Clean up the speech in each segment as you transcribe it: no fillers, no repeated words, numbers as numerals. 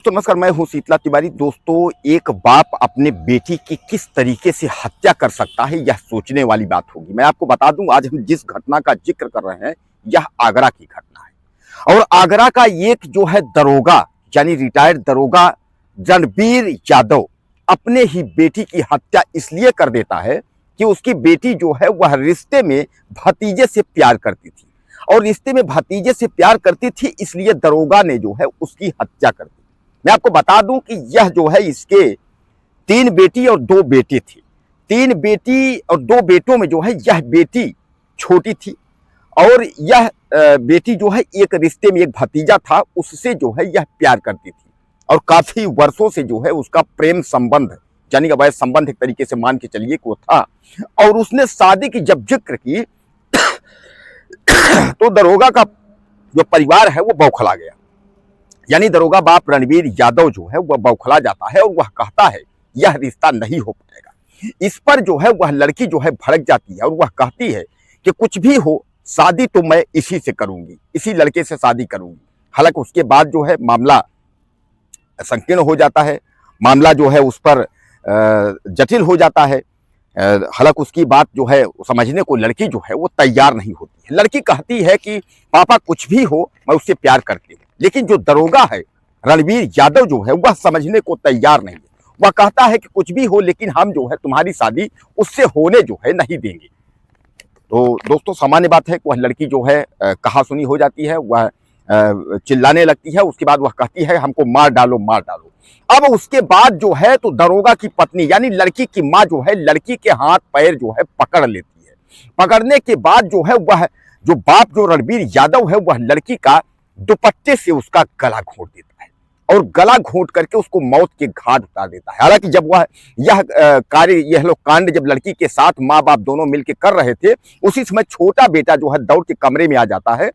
तो नमस्कार, मैं हूं शीतला तिवारी। दोस्तों, एक बाप अपने बेटी की किस तरीके से हत्या कर सकता है, यह सोचने वाली बात होगी। मैं आपको बता दूं, आज हम जिस घटना का जिक्र कर रहे हैं यह आगरा की घटना है। और आगरा का एक जो है दरोगा, यानी रिटायर्ड दरोगा रणबीर यादव अपने ही बेटी की हत्या इसलिए कर देता है कि उसकी बेटी जो है वह रिश्ते में भतीजे से प्यार करती थी, और रिश्ते में भतीजे से प्यार करती थी, इसलिए दरोगा ने जो है उसकी हत्या कर दी। मैं आपको बता दूं कि यह जो है इसके 3 बेटी और 2 बेटे थे। 3 बेटी और 2 बेटों में जो है यह बेटी छोटी थी, और यह बेटी जो है एक रिश्ते में एक भतीजा था, उससे जो है यह प्यार करती थी, और काफी वर्षों से जो है उसका प्रेम संबंध, यानी कि वह संबंध एक तरीके से मान के चलिए को था। और उसने शादी की जब जिक्र की तो दरोगा का जो परिवार है वो बौखला गया। यानी दरोगा बाप रणबीर यादव जो है वह बौखला जाता है, और वह कहता है यह रिश्ता नहीं हो पाएगा। इस पर जो है वह लड़की जो है भड़क जाती है, और वह कहती है कि कुछ भी हो, शादी तो मैं इसी से करूंगी, इसी लड़के से शादी करूंगी। हालांकि उसके बाद जो है मामला संकीर्ण हो जाता है, मामला जो है उस पर जटिल हो जाता है। हालांकि उसकी बात जो है समझने को लड़की जो है वो तैयार नहीं होती है। लड़की कहती है कि पापा कुछ भी हो, मैं उससे प्यार करती हूँ। लेकिन जो दरोगा है रणबीर यादव जो है वह समझने को तैयार नहीं है। वह कहता है कि कुछ भी हो, लेकिन हम जो है तुम्हारी शादी उससे होने जो है नहीं देंगे। तो दोस्तों, सामान्य बात है कि वह लड़की जो है कहा सुनी हो जाती है, वह चिल्लाने लगती है। उसके बाद वह कहती है हमको मार डालो, मार डालो। अब उसके बाद जो है तो दरोगा की पत्नी यानी लड़की की माँ जो है लड़की के हाथ पैर जो है पकड़ लेती है। पकड़ने के बाद जो है वह जो बाप जो रणबीर यादव है वह लड़की का दुपट्टे से उसका गला घोंट देता है, और गला घोंट करके उसको मौत के घाट उतार देता है। हालांकि जब वह यह लोग कांड जब लड़की के साथ माँ बाप दोनों मिलकर कर रहे थे, उसी समय छोटा बेटा जो है दौड़ के कमरे में आ जाता है।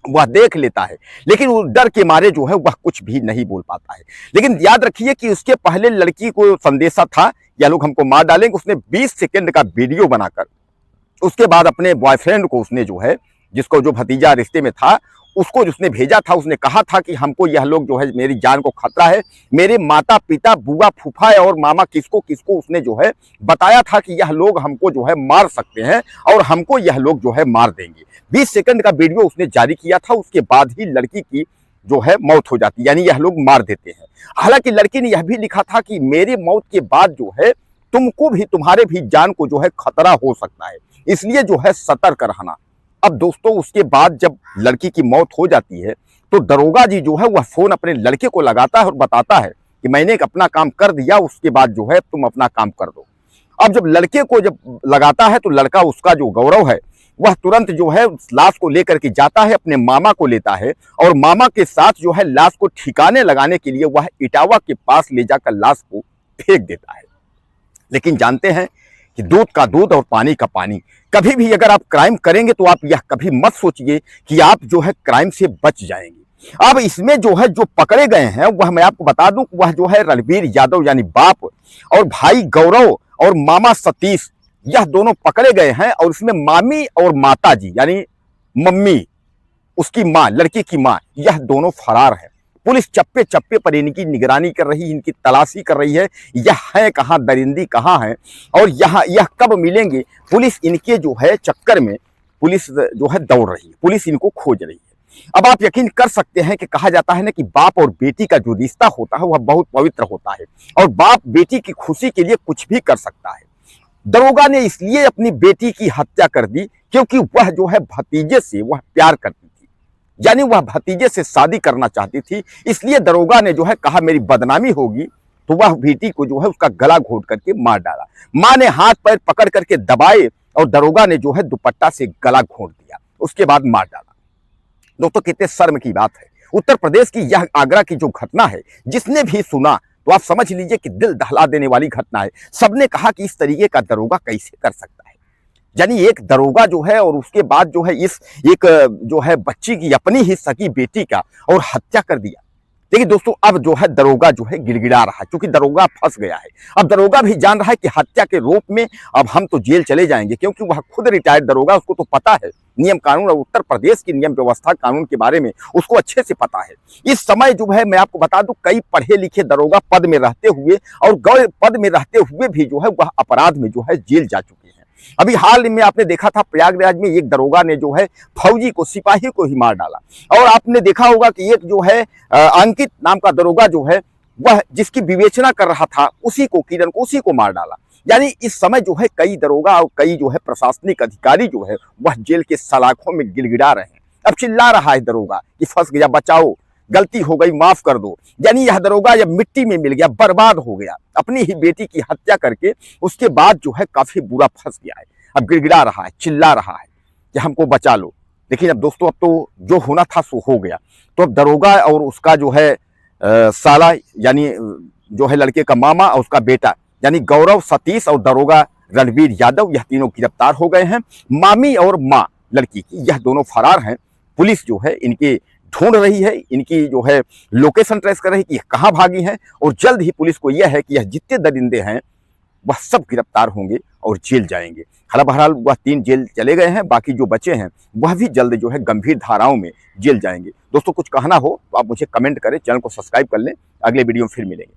वह देख लेता है, लेकिन वो डर के मारे जो है वह कुछ भी नहीं बोल पाता है। लेकिन याद रखिए कि उसके पहले लड़की को संदेशा था यह लोग हमको मार डालेंगे। उसने 20 सेकंड का वीडियो बनाकर उसके बाद अपने बॉयफ्रेंड को उसने जो है, जिसको जो भतीजा रिश्ते में था, उसको उसने भेजा था। उसने कहा था कि हमको यह लोग जो है मेरी जान को खतरा है। मेरे माता पिता, बुआ, फूफा और मामा किसको किसको उसने जो है बताया था कि यह लोग हमको जो है मार सकते हैं, और हमको यह लोग जो है मार देंगे। 20 सेकंड का वीडियो उसने जारी किया था। उसके बाद ही लड़की की जो है मौत हो जाती, यानी यह लोग मार देते हैं। हालांकि लड़की ने यह भी लिखा था कि मेरे मौत के बाद जो है तुमको भी, तुम्हारे भी जान को जो है खतरा हो सकता है, इसलिए जो है सतर्क रहना। अब दोस्तों, उसके बाद जब लड़की की मौत हो जाती है तो दरोगा जी जो है वह फोन अपने लड़के को लगाता है और बताता है कि मैंने अपना काम कर दिया, उसके बाद जो है तुम अपना काम कर दो। अब जब लड़के को जब लगाता है तो लड़का, उसका जो गौरव है, वह तुरंत जो है लाश को लेकर के जाता है, अपने मामा को लेता है, और मामा के साथ जो है लाश को ठिकाने लगाने के लिए वह इटावा के पास ले जाकर लाश को फेंक देता है। लेकिन जानते हैं कि दूध का दूध और पानी का पानी, कभी भी अगर आप क्राइम करेंगे तो आप यह कभी मत सोचिए कि आप जो है क्राइम से बच जाएंगे। अब इसमें जो है जो पकड़े गए हैं वह मैं आपको बता दूं, वह जो है रणबीर यादव यानी बाप, और भाई गौरव और मामा सतीश, यह दोनों पकड़े गए हैं। और इसमें मामी और माता जी यानी मम्मी, उसकी माँ, लड़की की माँ, यह दोनों फरार है। पुलिस चप्पे चप्पे पर इनकी निगरानी कर रही है, इनकी तलाशी कर रही है, यह है कहाँ, दरिंदी कहाँ है, और यह कब मिलेंगे। पुलिस इनके जो है चक्कर में पुलिस जो है दौड़ रही है, पुलिस इनको खोज रही है। अब आप यकीन कर सकते हैं कि कहा जाता है ना कि बाप और बेटी का जो रिश्ता होता है वह बहुत पवित्र होता है, और बाप बेटी की खुशी के लिए कुछ भी कर सकता है। दरोगा ने इसलिए अपनी बेटी की हत्या कर दी क्योंकि वह जो है भतीजे से वह प्यार करती थी, यानी वह भतीजे से शादी करना चाहती थी। इसलिए दरोगा ने जो है कहा मेरी बदनामी होगी, तो वह बेटी को जो है उसका गला घोंट करके मार डाला। मां ने हाथ पैर पकड़ करके दबाए, और दरोगा ने जो है दुपट्टा से गला घोंट दिया, उसके बाद मार डाला। दोस्तों, कितने शर्म की बात है। उत्तर प्रदेश की यह आगरा की जो घटना है, जिसने भी सुना तो आप समझ लीजिए कि दिल दहला देने वाली घटना है। सबने कहा कि इस तरीके का दरोगा कैसे कर सकता है, यानी एक दरोगा जो है, और उसके बाद जो है इस एक जो है बच्ची की, अपनी ही सगी बेटी का और हत्या कर दिया। देखिए दोस्तों, अब जो है दरोगा जो है गिड़गिड़ा रहा है, क्योंकि दरोगा फंस गया है। अब दरोगा भी जान रहा है कि हत्या के रूप में अब हम तो जेल चले जाएंगे, क्योंकि वह खुद रिटायर्ड दरोगा, उसको तो पता है नियम कानून और उत्तर प्रदेश की नियम व्यवस्था कानून के बारे में उसको अच्छे से पता है। इस समय जो है मैं आपको बता दूं, कई पढ़े लिखे दरोगा पद में रहते हुए और गौर पद में रहते हुए भी जो है वह अपराध में जो है जेल जा चुके हैं। अभी हाल में आपने देखा था प्रयागराज में एक दरोगा ने जो है फौजी को, सिपाही को ही मार डाला। और आपने देखा होगा कि एक जो है अंकित नाम का दरोगा जो है वह जिसकी विवेचना कर रहा था उसी को, किरण को, उसी को मार डाला। यानी इस समय जो है कई दरोगा और कई जो है प्रशासनिक अधिकारी जो है वह जेल के सलाखों में गिड़गिड़ा रहे हैं। अब चिल्ला रहा है दरोगा कि फंस गया, बचाओ, गलती हो गई, माफ कर दो। यानी यह दरोगा जब मिट्टी में मिल गया, बर्बाद हो गया, अपनी ही बेटी की हत्या करके उसके बाद जो है काफी बुरा फंस गया है। अब गिड़गिड़ा रहा है, चिल्ला रहा है कि हमको बचा लो। लेकिन अब दोस्तों, अब तो जो होना था सो हो गया। तो अब दरोगा और उसका जो है साला, यानी जो है लड़के का मामा और उसका बेटा, यानी गौरव, सतीश और दरोगा रणवीर यादव, यह तीनों गिरफ्तार हो गए हैं। मामी और माँ लड़की की, यह दोनों फरार हैं। पुलिस जो है इनके ढूंढ रही है, इनकी जो है लोकेशन ट्रेस कर रही है कि कहाँ भागी हैं। और जल्द ही पुलिस को यह है कि यह जितने दरिंदे हैं वह सब गिरफ्तार होंगे और जेल जाएंगे। बहरहाल वह 3 जेल चले गए हैं, बाकी जो बचे हैं वह भी जल्द जो है गंभीर धाराओं में जेल जाएंगे। दोस्तों, कुछ कहना हो तो आप मुझे कमेंट करें, चैनल को सब्सक्राइब कर लें। अगले वीडियो में फिर मिलेंगे।